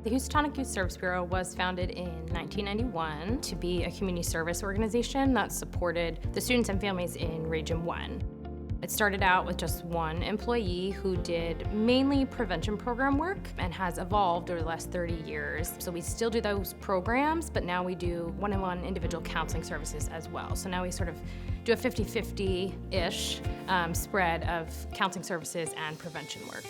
The Houstonic Youth Service Bureau was founded in 1991 to be a community service organization that supported the students and families in Region 1. It started out with just one employee who did mainly prevention program work and has evolved over the last 30 years. So we still do those programs, but now we do one-on-one individual counseling services as well. So now we sort of do a 50-50-ish spread of counseling services and prevention work.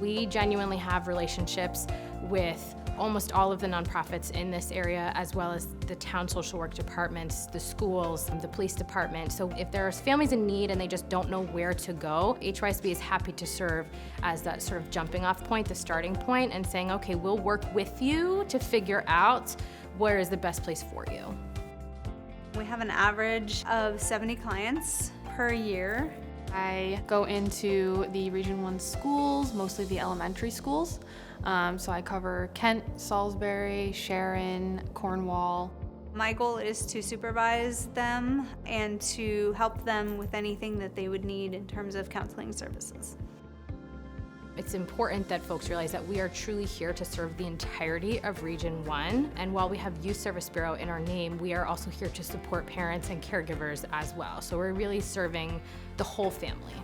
We genuinely have relationships with almost all of the nonprofits in this area, as well as the town social work departments, the schools, the police department. So if there's families in need and they just don't know where to go, HYSB is happy to serve as that sort of jumping off point, the starting point, and saying, okay, we'll work with you to figure out where is the best place for you. We have an average of 70 clients per year. I go into the Region 1 schools, mostly the elementary schools. So I cover Kent, Salisbury, Sharon, Cornwall. My goal is to supervise them and to help them with anything that they would need in terms of counseling services. It's important that folks realize that we are truly here to serve the entirety of Region 1. And while we have Youth Service Bureau in our name, we are also here to support parents and caregivers as well. So we're really serving the whole family.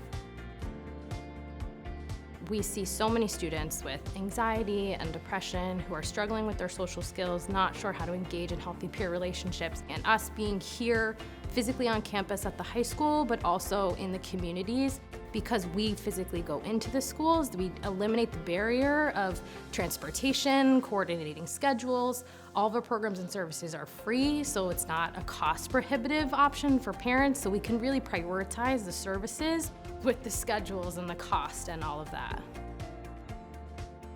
We see so many students with anxiety and depression who are struggling with their social skills, not sure how to engage in healthy peer relationships. And us being here physically on campus at the high school, but also in the communities, because we physically go into the schools, we eliminate the barrier of transportation, coordinating schedules. All of our programs and services are free, so it's not a cost-prohibitive option for parents, so we can really prioritize the services with the schedules and the cost and all of that.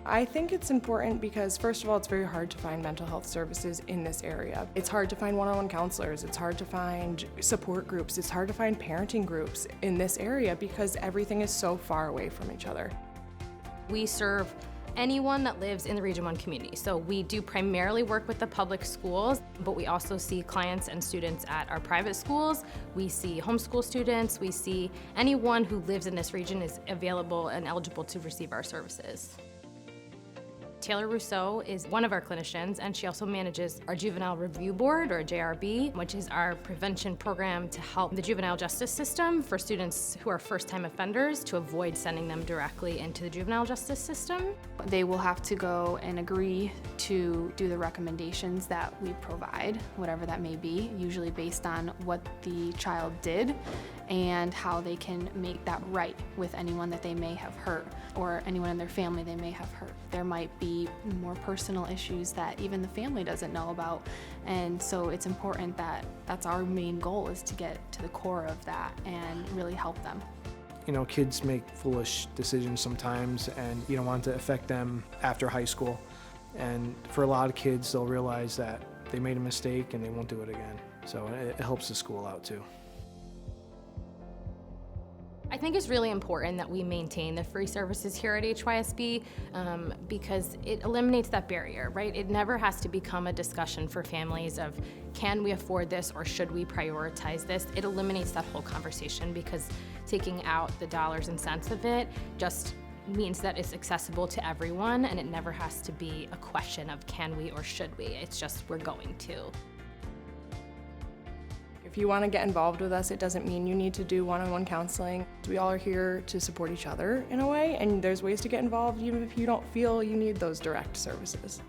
I think it's important because, first of all, it's very hard to find mental health services in this area. It's hard to find one-on-one counselors, it's hard to find support groups, it's hard to find parenting groups in this area because everything is so far away from each other. We serve anyone that lives in the Region 1 community. So we do primarily work with the public schools, but we also see clients and students at our private schools. We see homeschool students. We see anyone who lives in this region is available and eligible to receive our services. Taylor Rousseau is one of our clinicians, and she also manages our Juvenile Review Board, or JRB, which is our prevention program to help the juvenile justice system for students who are first-time offenders to avoid sending them directly into the juvenile justice system. They will have to go and agree to do the recommendations that we provide, whatever that may be, usually based on what the child did and how they can make that right with anyone that they may have hurt or anyone in their family they may have hurt. There might be more personal issues that even the family doesn't know about, and so it's important that that's our main goal, is to get to the core of that and really help them. You know, kids make foolish decisions sometimes, and you don't want it to affect them after high school. And for a lot of kids, they'll realize that they made a mistake and they won't do it again. So it helps the school out too. I think it's really important that we maintain the free services here at HYSB because it eliminates that barrier, right? It never has to become a discussion for families of, can we afford this or should we prioritize this? It eliminates that whole conversation because taking out the dollars and cents of it just means that it's accessible to everyone, and it never has to be a question of can we or should we. It's just we're going to. If you want to get involved with us, it doesn't mean you need to do one-on-one counseling. We all are here to support each other in a way, and there's ways to get involved even if you don't feel you need those direct services.